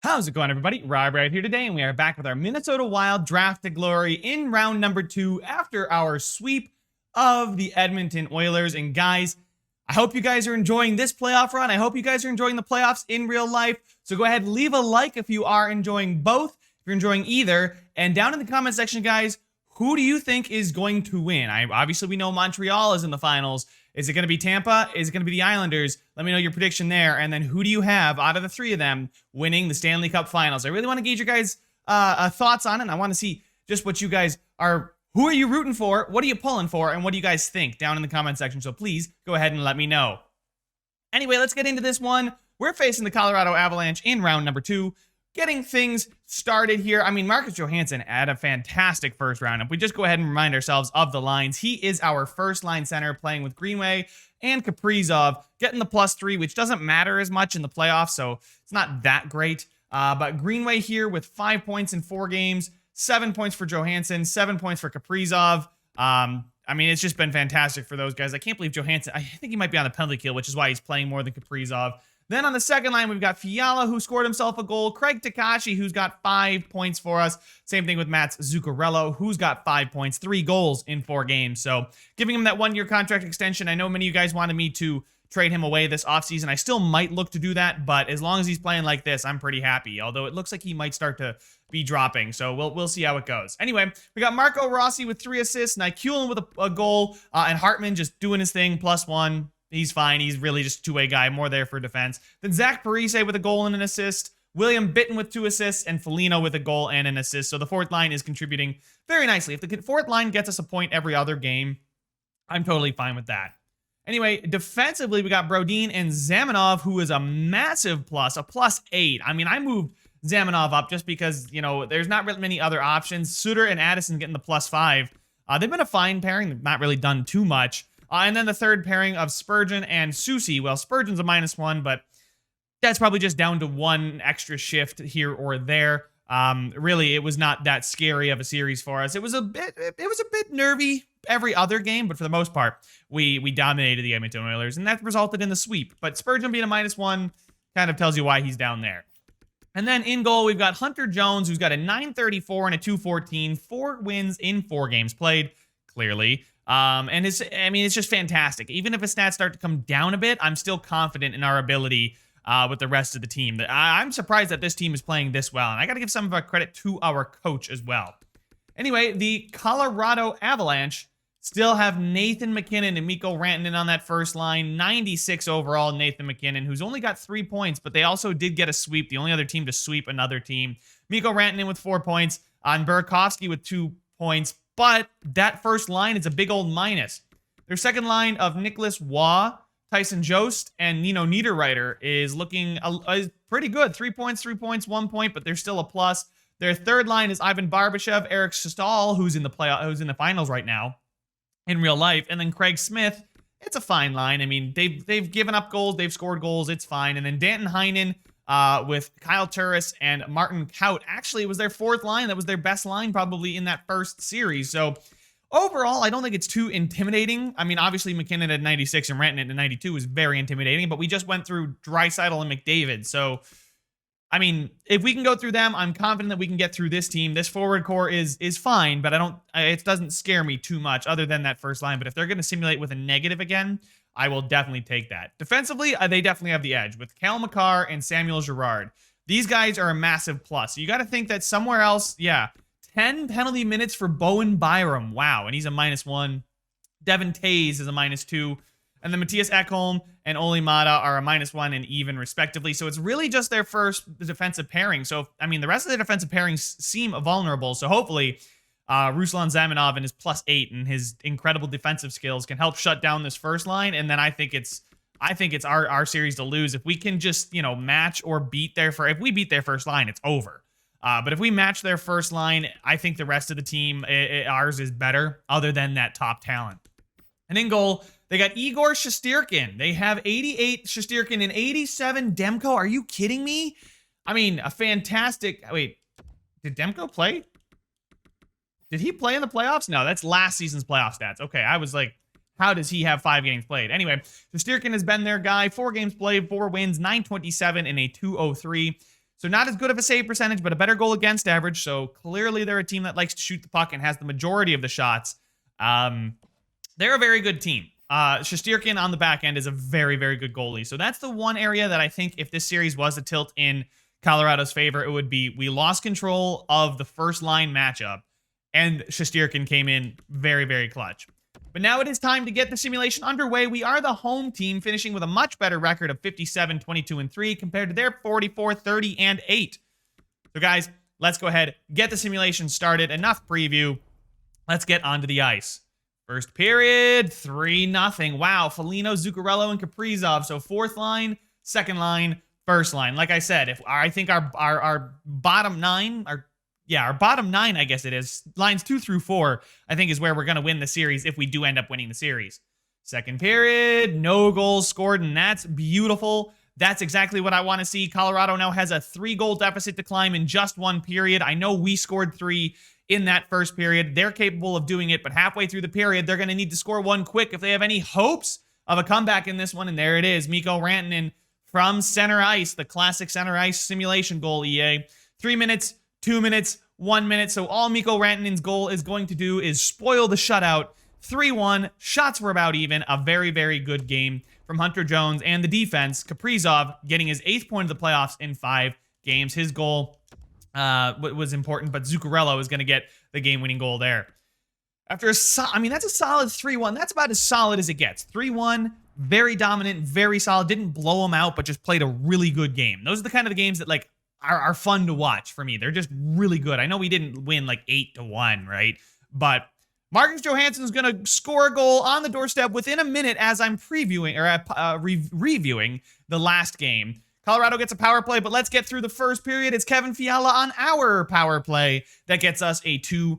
How's it going, everybody? Rob right here today, and we are back with our Minnesota Wild Draft to Glory in round number 2 after our sweep of the Edmonton Oilers. And guys, I hope you guys are enjoying this playoff run. I hope you guys are enjoying the playoffs in real life. So go ahead and leave a like if you are enjoying both, if you're enjoying either. And down in the comment section, guys, who do you think is going to win? Obviously, we know Montreal is in the finals. Is it going to be Tampa? Is it going to be the Islanders? Let me know your prediction there. And then who do you have out of the three of them winning the Stanley Cup Finals? I really want to gauge your guys' thoughts on it. And I want to see just what you guys are. Who are you rooting for? What are you pulling for? And what do you guys think down in the comment section? So please go ahead and let me know. Anyway, let's get into this one. We're facing the Colorado Avalanche in round number 2. Getting things started here. I mean, Marcus Johansson had a fantastic first round. If we just go ahead and remind ourselves of the lines, he is our first line center playing with Greenway and Kaprizov, getting the +3, which doesn't matter as much in the playoffs, so it's not that great. But Greenway here with 5 points in 4 games, 7 points for Johansson, 7 points for Kaprizov. I mean, it's just been fantastic for those guys. I can't believe Johansson, I think he might be on the penalty kill, which is why he's playing more than Kaprizov. Then on the second line, we've got Fiala, who scored himself a goal. Craig Takashi, who's got 5 points for us. Same thing with Mats Zuccarello, who's got 5 points, 3 goals in 4 games. So giving him that 1-year contract extension. I know many of you guys wanted me to trade him away this offseason. I still might look to do that, but as long as he's playing like this, I'm pretty happy. Although it looks like he might start to be dropping, so we'll see how it goes. Anyway, we got Marco Rossi with 3 assists, Nykulin with a goal, and Hartman just doing his thing, +1. He's fine. He's really just a two-way guy, more there for defense. Then Zach Parise with a goal and an assist. William Bitton with 2 assists, and Foligno with a goal and an assist. So the fourth line is contributing very nicely. If the fourth line gets us a point every other game, I'm totally fine with that. Anyway, defensively, we got Brodin and Zamenhof, who is a massive plus, a +8. I mean, I moved Zamenhof up just because, you know, there's not really many other options. Suter and Addison getting the +5. They've been a fine pairing. They've not really done too much. And then the third pairing of Spurgeon and Soucy. Well, Spurgeon's a -1, but that's probably just down to 1 extra shift here or there. Really, it was not that scary of a series for us. It was a bit nervy every other game, but for the most part, we dominated the Edmonton Oilers, and that resulted in the sweep. But Spurgeon being a -1 kind of tells you why he's down there. And then in goal, we've got Hunter Jones, who's got a .934 and a .214, 4 wins in 4 games played, clearly. And it's just fantastic. Even if his stats start to come down a bit, I'm still confident in our ability with the rest of the team. I'm surprised that this team is playing this well, and I got to give some of our credit to our coach as well. Anyway, the Colorado Avalanche still have Nathan MacKinnon and Mikko Rantanen on that first line. 96 overall, Nathan MacKinnon, who's only got 3 points, but they also did get a sweep. The only other team to sweep another team. Mikko Rantanen with 4 points, on Burakovsky with 2 points. But that first line is a big old minus. Their second line of Nicholas Waugh, Tyson Jost, and Nino Niederreiter is looking is pretty good. 3 points, 1 point, but they're still a plus. Their third line is Ivan Barbashev, Eric Staal, who's in the finals right now in real life, and then Craig Smith. It's a fine line. I mean, they've given up goals, they've scored goals, it's fine. And then Danton Heinen with Kyle Turris and Martin Kaut. Actually, it was their fourth line. That was their best line probably in that first series. So overall, I don't think it's too intimidating. I mean, obviously McKinnon at 96 and Rantanen at 92 is very intimidating, but we just went through Draisaitl and McDavid. So, I mean, if we can go through them, I'm confident that we can get through this team. This forward core is fine, but it doesn't scare me too much other than that first line. But if they're going to simulate with a negative again, I will definitely take that. Defensively, they definitely have the edge with Cale Makar and Samuel Girard. These guys are a massive plus. So you got to think that somewhere else, 10 penalty minutes for Bowen Byram. Wow, and he's a -1. Devin Tays is a -2. And then Matthias Ekholm and Oli Mata are a -1 and even, respectively. So it's really just their first defensive pairing. So, I mean, the rest of the defensive pairings seem vulnerable. So hopefully, Ruslan Zamenhof and his +8 and his incredible defensive skills can help shut down this first line. And then I think it's our series to lose. If we can just, match or beat if we beat their first line, it's over. But if we match their first line, I think the rest of the team, ours is better, other than that top talent. And in goal, they got Igor Shesterkin. They have 88 Shesterkin and 87 Demko. Are you kidding me? I mean, a fantastic... Wait, did Demko play? Did he play in the playoffs? No, that's last season's playoff stats. Okay, I was like, how does he have 5 games played? Anyway, Shesterkin has been their guy. 4 games played, 4 wins, 927 and a 203. So not as good of a save percentage, but a better goal against average. So clearly they're a team that likes to shoot the puck and has the majority of the shots. They're a very good team. Shesterkin on the back end is a very, very good goalie. So that's the one area that I think if this series was a tilt in Colorado's favor, it would be we lost control of the first line matchup, and Shesterkin came in very, very clutch. But now it is time to get the simulation underway. We are the home team, finishing with a much better record of 57, 22, and 3 compared to their 44, 30, and 8. So guys, let's go ahead, get the simulation started. Enough preview. Let's get onto the ice. First period, 3-0. Wow, Foligno, Zuccarello, and Kaprizov. So fourth line, second line, first line. Like I said, I think our bottom nine, our bottom nine, I guess it is, lines 2 through 4, I think is where we're going to win the series if we do end up winning the series. Second period, no goals scored, and that's beautiful. That's exactly what I want to see. Colorado now has a 3-goal deficit to climb in just one period. I know we scored 3 in that first period. They're capable of doing it, but halfway through the period, they're going to need to score 1 quick if they have any hopes of a comeback in this one. And there it is, Mikko Rantanen from center ice, the classic center ice simulation goal, EA. 3 minutes, 2 minutes, 1 minute. So all Mikko Rantanen's goal is going to do is spoil the shutout. 3-1. Shots were about even. A very, very good game from Hunter Jones and the defense. Kaprizov getting his 8th point of the playoffs in 5 games. His goal was important, but Zuccarello is going to get the game-winning goal there. After that's a solid 3-1. That's about as solid as it gets. 3-1, very dominant, very solid. Didn't blow them out, but just played a really good game. Those are the kind of the games that are fun to watch for me. They're just really good. I know we didn't win 8-1, right? But Marcus Johansson is going to score a goal on the doorstep within a minute as I'm previewing or reviewing the last game. Colorado gets a power play, but let's get through the first period. It's Kevin Fiala on our power play that gets us a 2-0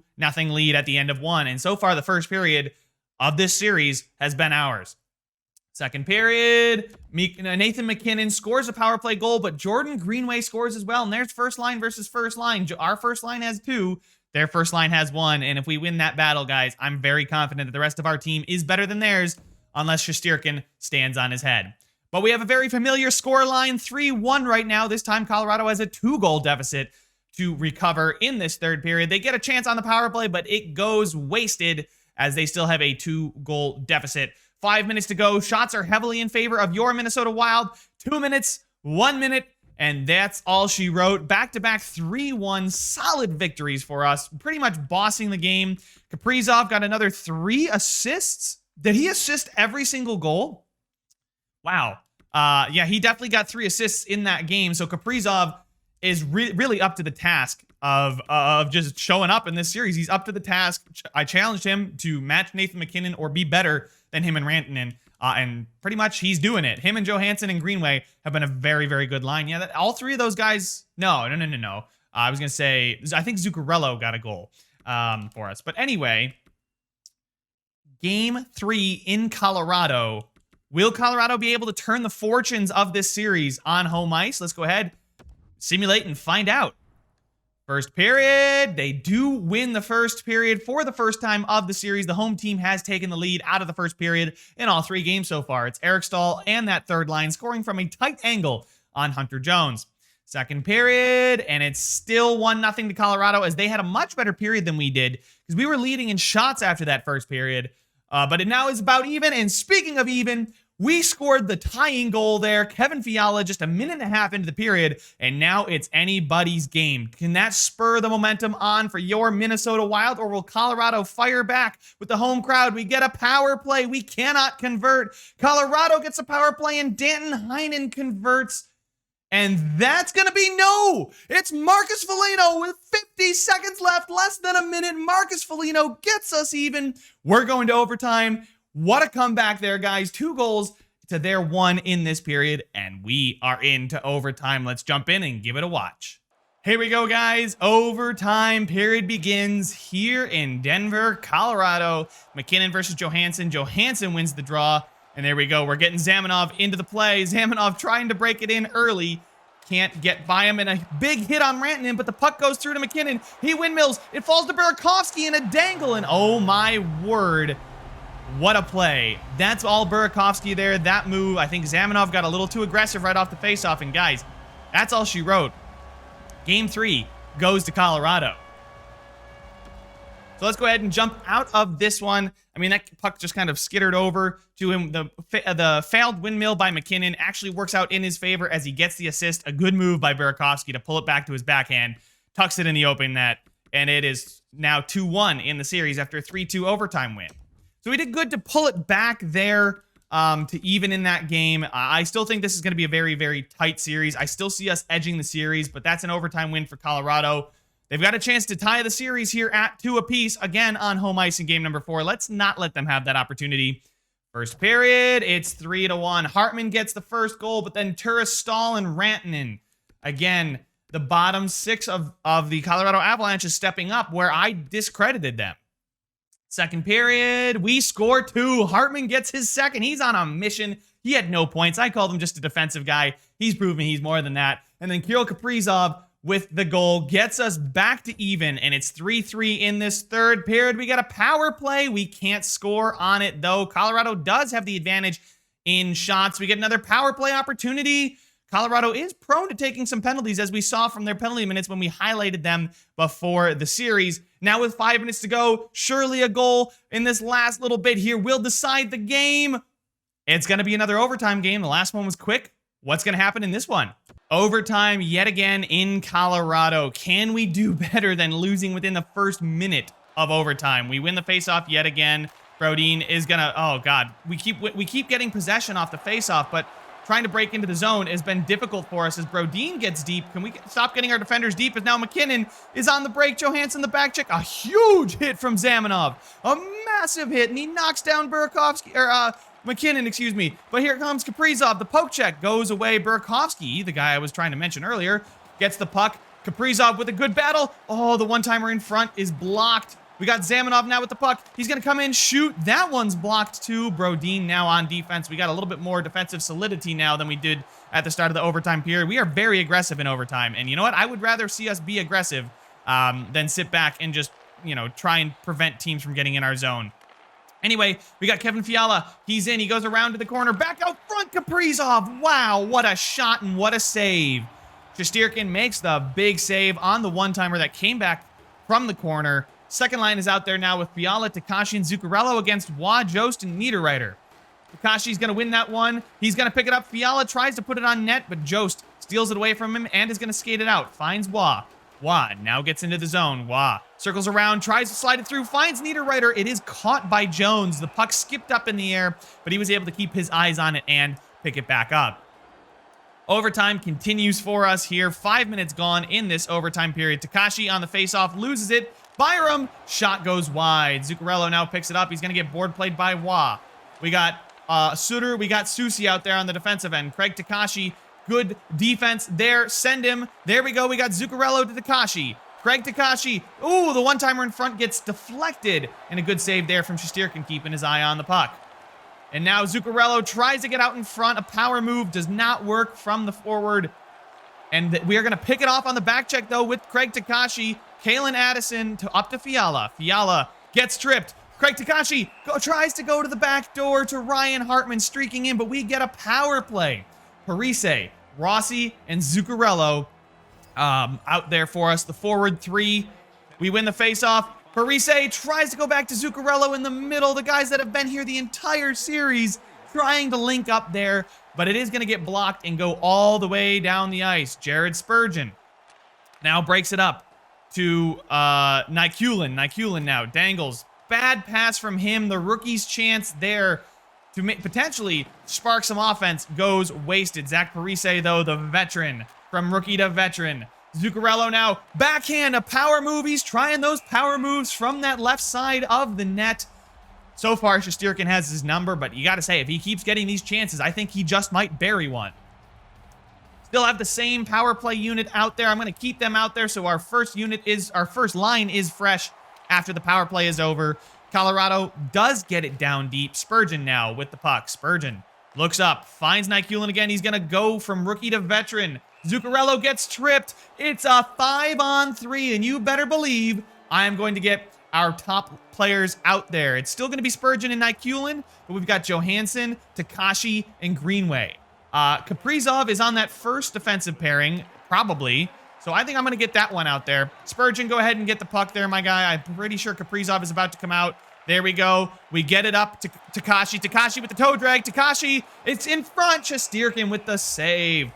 lead at the end of 1. And so far, the first period of this series has been ours. Second period, Nathan MacKinnon scores a power play goal, but Jordan Greenway scores as well. And there's first line versus first line. Our first line has 2. Their first line has 1. And if we win that battle, guys, I'm very confident that the rest of our team is better than theirs, unless Shesterkin stands on his head. But we have a very familiar score line, 3-1 right now. This time, Colorado has a 2-goal deficit to recover in this third period. They get a chance on the power play, but it goes wasted as they still have a 2-goal deficit. 5 minutes to go. Shots are heavily in favor of your Minnesota Wild. 2 minutes, 1 minute, and that's all she wrote. Back-to-back 3-1 solid victories for us. Pretty much bossing the game. Kaprizov got another 3 assists. Did he assist every single goal? Wow. Yeah, he definitely got 3 assists in that game. So Kaprizov is really up to the task of just showing up in this series. He's up to the task. I challenged him to match Nathan MacKinnon or be better than him and Rantanen. And pretty much he's doing it. Him and Johansson and Greenway have been a very, very good line. Yeah, all 3 of those guys. No. I was going to say, I think Zuccarello got a goal for us. But anyway, game 3 in Colorado. Will Colorado be able to turn the fortunes of this series on home ice? Let's go ahead, simulate, and find out. First period, they do win the first period for the first time of the series. The home team has taken the lead out of the first period in all 3 games so far. It's Eric Stahl and that third line scoring from a tight angle on Hunter Jones. Second period, and it's still 1-0 to Colorado as they had a much better period than we did because we were leading in shots after that first period. But it now is about even, and speaking of even, we scored the tying goal there. Kevin Fiala just a minute and a half into the period, and now it's anybody's game. Can that spur the momentum on for your Minnesota Wild, or will Colorado fire back with the home crowd? We get a power play. We cannot convert. Colorado gets a power play, and Danton Heinen converts. And that's going to be no. It's Marcus Foligno with 50 seconds left, less than a minute. Marcus Foligno gets us even. We're going to overtime. What a comeback there, guys. 2 goals to their 1 in this period, and we are into overtime. Let's jump in and give it a watch. Here we go, guys. Overtime period begins here in Denver, Colorado. MacKinnon versus Johansson. Johansson wins the draw. And there we go. We're getting Zamenhof into the play. Zamenhof trying to break it in early. Can't get by him, and a big hit on Rantanen, but the puck goes through to MacKinnon. He windmills. It falls to Burakovsky in a dangle, and oh my word, what a play. That's all Burakovsky there. That move, I think Zamenhof got a little too aggressive right off the faceoff, and guys, that's all she wrote. Game 3 goes to Colorado. So let's go ahead and jump out of this one. I mean, that puck just kind of skittered over to him. The failed windmill by McKinnon actually works out in his favor as he gets the assist. A good move by Burakovsky to pull it back to his backhand, tucks it in the open net, and it is now 2-1 in the series after a 3-2 overtime win. So we did good to pull it back there to even in that game. I still think this is going to be a very, very tight series. I still see us edging the series, but that's an overtime win for Colorado. They've got a chance to tie the series here at 2 apiece, again on home ice in game number 4. Let's not let them have that opportunity. First period, it's 3-1. Hartman gets the first goal, but then Turris, Stahl, and Rantanen. Again, the bottom 6 of the Colorado Avalanche is stepping up where I discredited them. Second period, we score 2. Hartman gets his second. He's on a mission. He had no points. I called him just a defensive guy. He's proven he's more than that. And then Kirill Kaprizov with the goal gets us back to even, and it's 3-3 in this third period. We got a power play. We can't score on it, though. Colorado does have the advantage in shots. We get another power play opportunity. Colorado is prone to taking some penalties, as we saw from their penalty minutes when we highlighted them before the series. Now with 5 minutes to go, surely a goal in this last little bit here will decide the game. It's going to be another overtime game. The last one was quick. What's going to happen in this one? Overtime yet again in Colorado. Can we do better than losing within the first minute of overtime? We win the faceoff yet again. Brodin is going to, oh God, we keep getting possession off the faceoff, but trying to break into the zone has been difficult for us as Brodin gets deep. Can we stop getting our defenders deep? As now McKinnon is on the break. Johansson the back check. A huge hit from Zamenhof. A massive hit, and he knocks down Burakovsky, or McKinnon, excuse me. But here comes Kaprizov. The poke check goes away. Burakovsky, the guy I was trying to mention earlier, gets the puck. Kaprizov with a good battle. Oh, the one-timer in front is blocked. We got Zamenhof now with the puck. He's going to come in, shoot. That one's blocked too. Brodin now on defense. We got a little bit more defensive solidity now than we did at the start of the overtime period. We are very aggressive in overtime. And you know what? I would rather see us be aggressive than sit back and just, try and prevent teams from getting in our zone. Anyway, we got Kevin Fiala. He's in. He goes around to the corner. Back out front, Kaprizov. Wow, what a shot and what a save. Shesterkin makes the big save on the one-timer that came back from the corner. Second line is out there now with Fiala, Takashi, and Zuccarello against Waugh, Jost, and Niederreiter. Takashi's going to win that one. He's going to pick it up. Fiala tries to put it on net, but Jost steals it away from him and is going to skate it out. Finds Waugh. Waugh now gets into the zone. Waugh circles around, tries to slide it through, finds Niederreiter. It is caught by Jones. The puck skipped up in the air, but he was able to keep his eyes on it and pick it back up. Overtime continues for us here. 5 minutes gone in this overtime period. Takashi on the faceoff loses it. Byram, shot goes wide. Zuccarello now picks it up. He's going to get board played by Waugh. We got Suter. We got Susi out there on the defensive end. Craig Takashi, good defense there. Send him. There we go. We got Zuccarello to Takashi. Craig Takashi. Ooh, the one-timer in front gets deflected. And a good save there from Shesterkin, keeping his eye on the puck. And now Zuccarello tries to get out in front. A power move does not work from the forward. And we are going to pick it off on the back check, though, with Craig Takashi. Kalen Addison up to Fiala. Fiala gets tripped. Craig Takashi tries to go to the back door to Ryan Hartman streaking in, but we get a power play. Parise, Rossi, and Zuccarello out there for us. The forward 3. We win the faceoff. Parise tries to go back to Zuccarello in the middle. The guys that have been here the entire series trying to link up there, but it is going to get blocked and go all the way down the ice. Jared Spurgeon now breaks it up to Nykulin. Nykulin now dangles. Bad pass from him. The rookie's chance there to potentially spark some offense goes wasted. Zach Parise, though, the veteran, from rookie to veteran. Zuccarello now backhand, a power move. He's trying those power moves from that left side of the net. So far, Shesterkin has his number, but you got to say, if he keeps getting these chances, I think he just might bury one. Still have the same power play unit out there. I'm going to keep them out there so our first line is fresh after the power play is over. Colorado does get it down deep. Spurgeon now with the puck. Spurgeon looks up, finds Nykulin again. He's going to go from rookie to veteran. Zuccarello gets tripped. It's a 5-on-3, and you better believe I'm going to get our top players out there. It's still going to be Spurgeon and Nykulin, but we've got Johansson, Takashi, and Greenway. Kaprizov is on that first defensive pairing, probably. So I think I'm going to get that one out there. Spurgeon, go ahead and get the puck there, my guy. I'm pretty sure Kaprizov is about to come out. There we go. We get it up to Takashi. Takashi with the toe drag. Takashi, it's in front. Shesterkin with the save.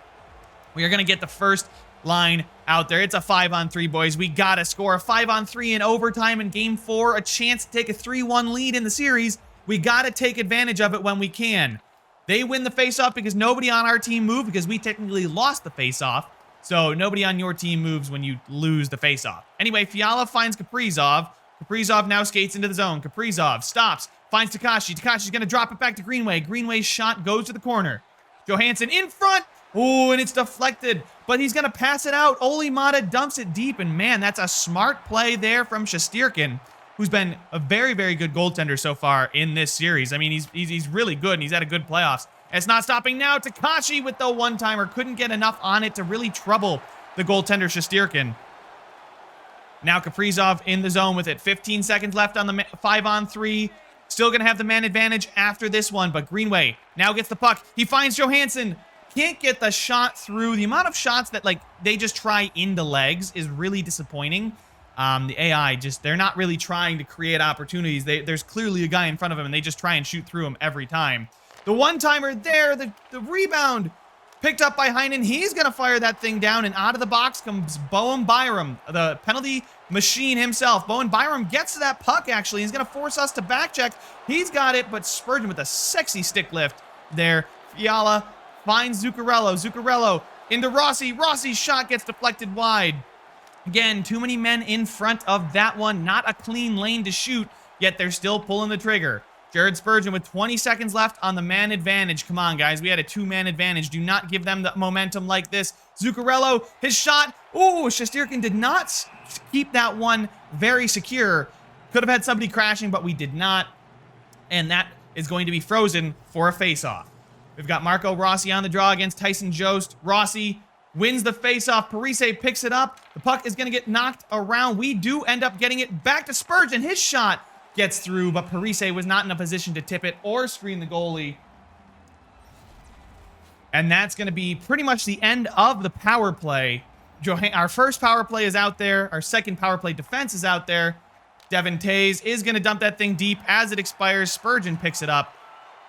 We are going to get the first line out there. It's a 5-on-3, boys. We got to score a 5-on-3 in overtime in Game 4. A chance to take a 3-1 lead in the series. We got to take advantage of it when we can. They win the faceoff because nobody on our team moved because we technically lost the faceoff. So nobody on your team moves when you lose the faceoff. Anyway, Fiala finds Kaprizov. Kaprizov now skates into the zone. Kaprizov stops, finds Takashi. Takashi's going to drop it back to Greenway. Greenway's shot goes to the corner. Johansson in front. Oh, and it's deflected, but he's going to pass it out. Oli Mata dumps it deep, and man, that's a smart play there from Shesterkin, who's been a very, very good goaltender so far in this series. I mean, he's really good, and he's had a good playoffs. It's not stopping now. Takashi with the one-timer. Couldn't get enough on it to really trouble the goaltender Shesterkin. Now Kaprizov in the zone with it. 15 seconds left on the 5-on-3. Still going to have the man advantage after this one, but Greenway now gets the puck. He finds Johansson. Can't get the shot through. The amount of shots that, like, they just try into legs is really disappointing. The AI they're not really trying to create opportunities. There's clearly a guy in front of him, and they just try and shoot through him every time. The one-timer there, the rebound picked up by Heinen. He's going to fire that thing down, and out of the box comes Bowen Byram, the penalty machine himself. Bowen Byram gets to that puck, actually. He's going to force us to back check. He's got it, but Spurgeon with a sexy stick lift there. Fiala finds Zuccarello. Zuccarello into Rossi. Rossi's shot gets deflected wide. Again, too many men in front of that one. Not a clean lane to shoot, yet they're still pulling the trigger. Jared Spurgeon with 20 seconds left on the man advantage. Come on, guys. We had a 2-man advantage. Do not give them the momentum like this. Zuccarello, his shot. Ooh, Shesterkin did not keep that one very secure. Could have had somebody crashing, but we did not. And that is going to be frozen for a face-off. We've got Marco Rossi on the draw against Tyson Jost. Rossi wins the face-off. Parise picks it up. The puck is going to get knocked around. We do end up getting it back to Spurgeon. His shot gets through, but Parise was not in a position to tip it or screen the goalie. And that's going to be pretty much the end of the power play. Our first power play is out there. Our second power play defense is out there. Devin Tays is going to dump that thing deep. As it expires, Spurgeon picks it up.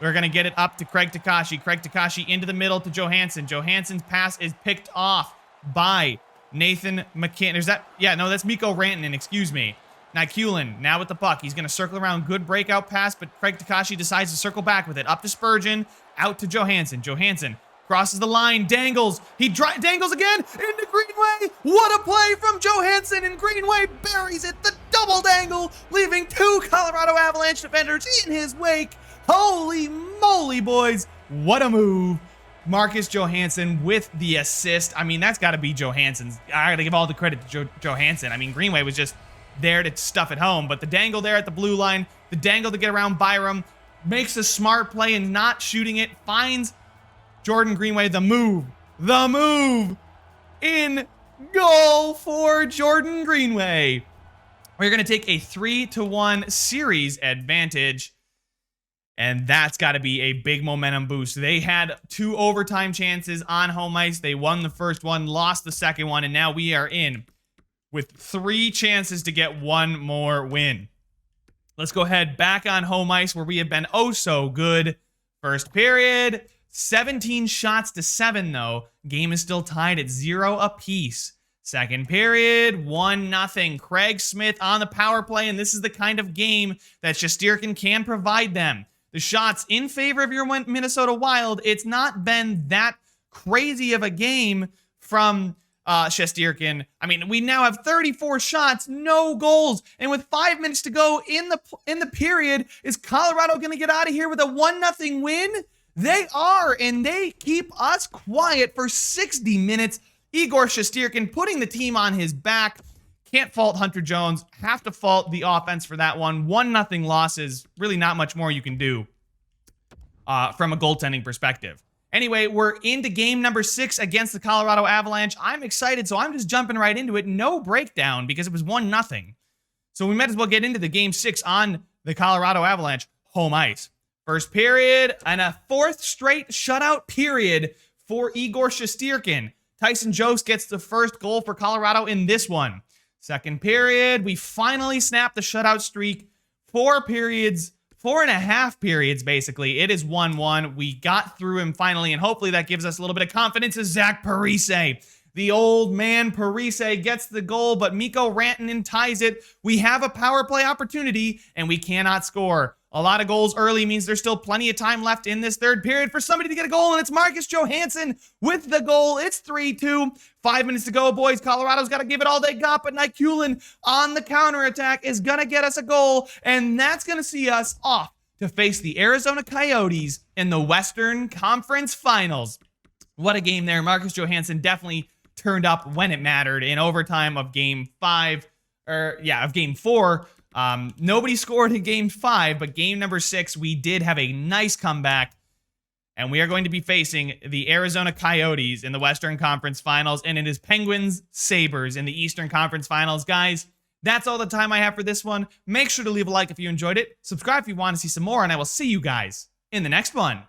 We're going to get it up to Craig Takashi. Craig Takashi into the middle to Johansson. Johansson's pass is picked off by Nathan McKinnon. That's Mikko Rantanen, excuse me. Nykulin now with the puck. He's going to circle around. Good breakout pass, but Craig Takashi decides to circle back with it. Up to Spurgeon, out to Johansson. Johansson crosses the line, dangles. He dangles again into Greenway. What a play from Johansson, and Greenway buries it. The double dangle, leaving 2 Colorado Avalanche defenders in his wake. Holy moly, boys. What a move. Marcus Johansson with the assist. I mean, that's got to be Johansson's. I got to give all the credit to Johansson. I mean, Greenway was just there to stuff it home, but the dangle there at the blue line, the dangle to get around Byram, makes a smart play and not shooting it, finds Jordan Greenway. The move in goal for Jordan Greenway. We're going to take a 3-1 series advantage, and that's got to be a big momentum boost. They had 2 overtime chances on home ice. They won the first one, lost the second one, and now we are in with 3 chances to get 1 more win. Let's go ahead back on home ice where we have been oh so good. First period, 17 shots to 7 though. Game is still tied at 0 apiece. Second period, 1-0. Craig Smith on the power play, and this is the kind of game that Shesterkin can provide them. The shots in favor of your Minnesota Wild, it's not been that crazy of a game from Shesterkin. I mean, we now have 34 shots, no goals, and with 5 minutes to go in the period, is Colorado going to get out of here with a 1-0 win? They are, and they keep us quiet for 60 minutes. Igor Shesterkin putting the team on his back. Can't fault Hunter Jones. Have to fault the offense for that one. 1-0 losses. Really not much more you can do from a goaltending perspective. Anyway, we're into game number 6 against the Colorado Avalanche. I'm excited, so I'm just jumping right into it. No breakdown because it was 1-0. So we might as well get into the game 6 on the Colorado Avalanche home ice. First period and a 4th straight shutout period for Igor Shesterkin. Tyson Jost gets the first goal for Colorado in this one. Second period, we finally snapped the shutout streak. 4 periods, 4.5 periods, basically. It is 1-1. We got through him finally, and hopefully that gives us a little bit of confidence as Zach Parise. The old man Parise gets the goal, but Mikko Rantanen ties it. We have a power play opportunity, and we cannot score. A lot of goals early means there's still plenty of time left in this third period for somebody to get a goal, and it's Marcus Johansson with the goal. It's 3-2. 5 minutes to go, boys. Colorado's got to give it all they got, but Nykulin on the counterattack is going to get us a goal, and that's going to see us off to face the Arizona Coyotes in the Western Conference Finals. What a game there. Marcus Johansson definitely turned up when it mattered in overtime of game 4. Nobody scored in game 5, but game number 6, we did have a nice comeback, and we are going to be facing the Arizona Coyotes in the Western Conference Finals, and it is Penguins Sabres in the Eastern Conference Finals. Guys, that's all the time I have for this one. Make sure to leave a like if you enjoyed it, subscribe if you want to see some more, and I will see you guys in the next one.